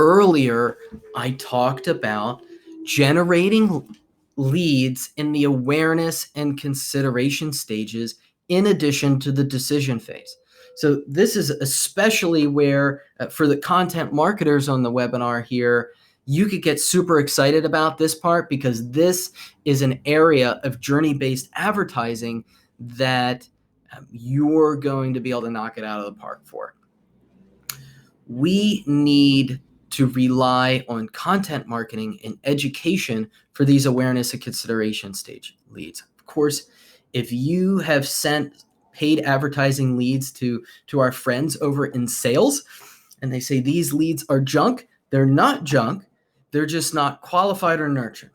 earlier, I talked about generating leads in the awareness and consideration stages in addition to the decision phase. So this is especially where, for the content marketers on the webinar here, you could get super excited about this part, because this is an area of journey-based advertising that you're going to be able to knock it out of the park for. We need to rely on content marketing and education for these awareness and consideration stage leads. Of course, if you have sent paid advertising leads to our friends over in sales, and they say these leads are junk, they're not junk, they're just not qualified or nurtured.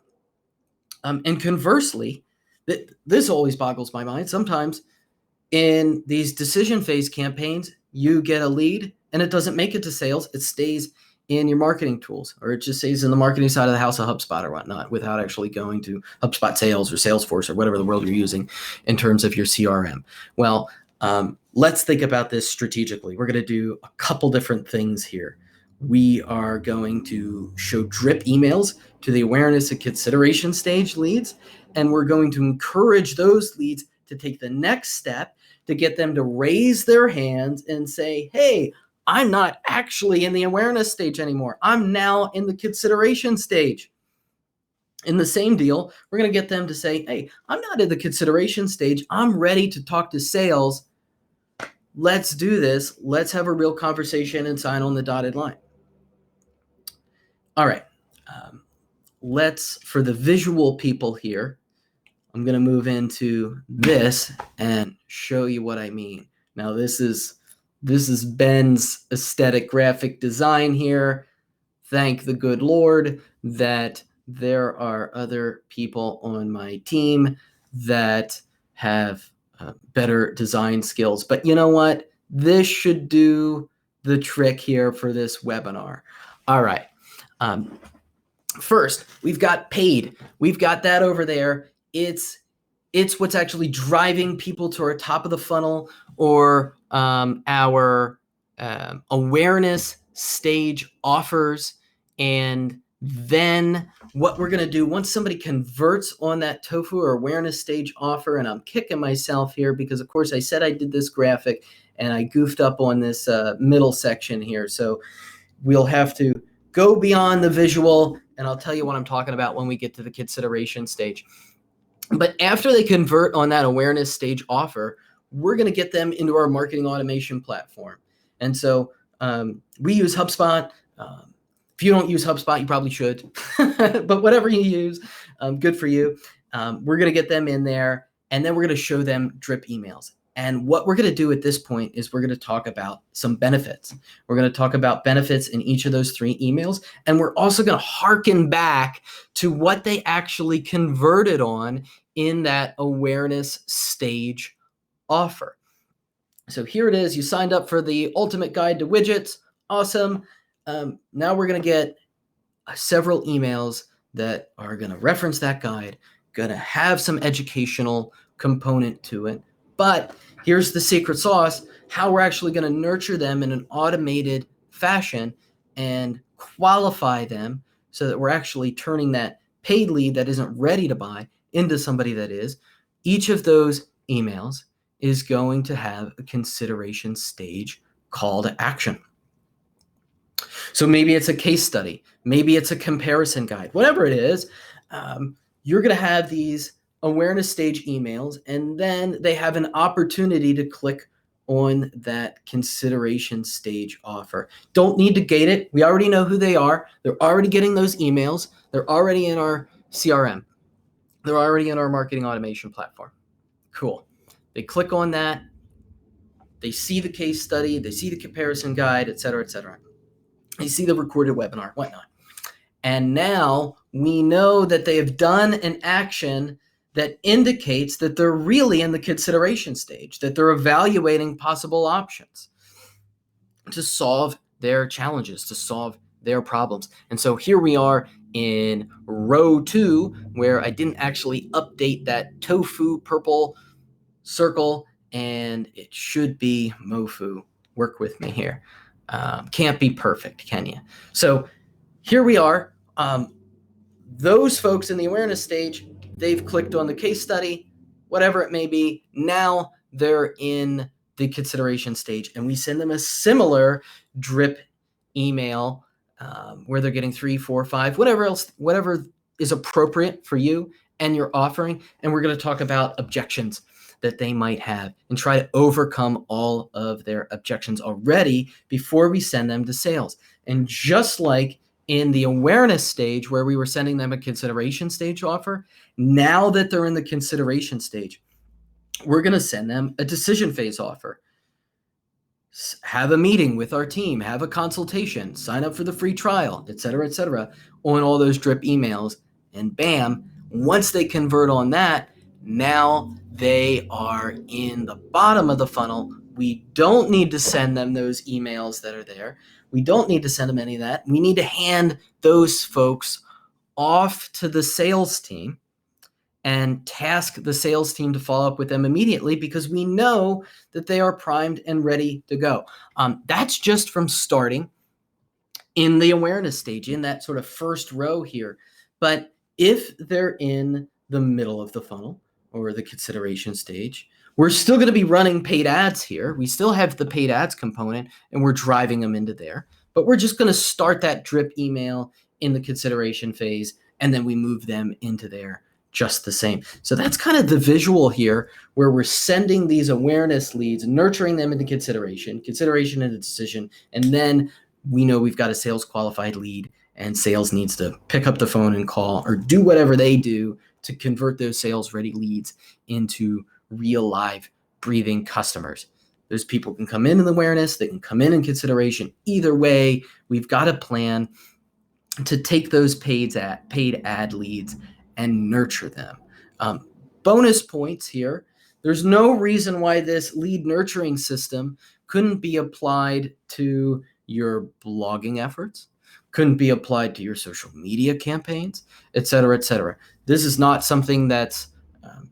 And conversely, this always boggles my mind. Sometimes in these decision phase campaigns, you get a lead and it doesn't make it to sales. It stays in your marketing tools, or it just stays in the marketing side of the house of HubSpot or whatnot, without actually going to HubSpot Sales or Salesforce or whatever the world you're using in terms of your CRM. Well, let's think about this strategically. We're going to do a couple different things here. We are going to show drip emails to the awareness and consideration stage leads, and we're going to encourage those leads to take the next step to get them to raise their hands and say, hey, I'm not actually in the awareness stage anymore. I'm now in the consideration stage. In the same deal, we're going to get them to say, hey, I'm not in the consideration stage. I'm ready to talk to sales. Let's do this. Let's have a real conversation and sign on the dotted line. All right. For the visual people here, I'm going to move into this and show you what I mean. Now, this is Ben's aesthetic graphic design here. Thank the good Lord that there are other people on my team that have better design skills. But you know what? This should do the trick here for this webinar. All right. First, we've got paid. We've got that over there. It's what's actually driving people to our top of the funnel, or our awareness stage offers. And then what we're going to do once somebody converts on that tofu or awareness stage offer, and I'm kicking myself here because, of course, I said I did this graphic and I goofed up on this middle section here. So we'll have to go beyond the visual, and I'll tell you what I'm talking about when we get to the consideration stage. But after they convert on that awareness stage offer, we're going to get them into our marketing automation platform. And so we use HubSpot. If you don't use HubSpot, you probably should. But whatever you use, good for you. We're going to get them in there, and then we're going to show them drip emails. And what we're going to do at this point is we're going to talk about some benefits. We're going to talk about benefits in each of those 3 emails. And we're also going to hearken back to what they actually converted on in that awareness stage offer. So here it is. You signed up for the ultimate guide to widgets. Awesome. Now we're going to get several emails that are going to reference that guide, going to have some educational component to it. But here's the secret sauce, how we're actually going to nurture them in an automated fashion and qualify them so that we're actually turning that paid lead that isn't ready to buy into somebody that is. Each of those emails is going to have a consideration stage call to action. So maybe it's a case study, maybe it's a comparison guide, whatever it is, you're going to have these awareness stage emails, and then they have an opportunity to click on that consideration stage offer. Don't need to gate it. We already know who they are. They're already getting those emails. They're already in our CRM. They're already in our marketing automation platform. Cool. They click on that. They see the case study. They see the comparison guide, et cetera, et cetera. They see the recorded webinar, whatnot. And now we know that they have done an action that indicates that they're really in the consideration stage, that they're evaluating possible options to solve their challenges, to solve their problems. And so here we are in row 2, where I didn't actually update that tofu purple circle, and it should be mofu. Work with me here. Can't be perfect, can you? So here we are. Those folks in the awareness stage, they've clicked on the case study, whatever it may be. Now they're in the consideration stage, and we send them a similar drip email where they're getting 3, 4, 5, whatever is appropriate for you and your offering. And we're going to talk about objections that they might have and try to overcome all of their objections already before we send them to sales. And just like in the awareness stage where we were sending them a consideration stage offer, now that they're in the consideration stage, we're going to send them a decision phase offer. Have a meeting with our team, have a consultation, sign up for the free trial, et cetera, on all those drip emails. And bam, once they convert on that, now they are in the bottom of the funnel. We don't need to send them those emails that are there. We don't need to send them any of that. We need to hand those folks off to the sales team and task the sales team to follow up with them immediately because we know that they are primed and ready to go. That's just from starting in the awareness stage, in that sort of first row here. But if they're in the middle of the funnel or the consideration stage, we're still going to be running paid ads here. We still have the paid ads component and we're driving them into there, but we're just going to start that drip email in the consideration phase and then we move them into there just the same. So that's kind of the visual here where we're sending these awareness leads, nurturing them into consideration into decision, and then we know we've got a sales qualified lead and sales needs to pick up the phone and call or do whatever they do to convert those sales ready leads into real live breathing customers. Those people can come in awareness, they can come in consideration. Either way, we've got a plan to take those paid ad leads and nurture them. Bonus points here. There's no reason why this lead nurturing system couldn't be applied to your blogging efforts, couldn't be applied to your social media campaigns, et cetera. This is not something that's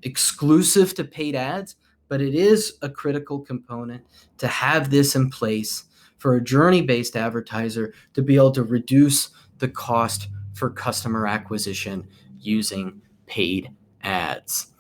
exclusive to paid ads, but it is a critical component to have this in place for a journey-based advertiser to be able to reduce the cost for customer acquisition using paid ads.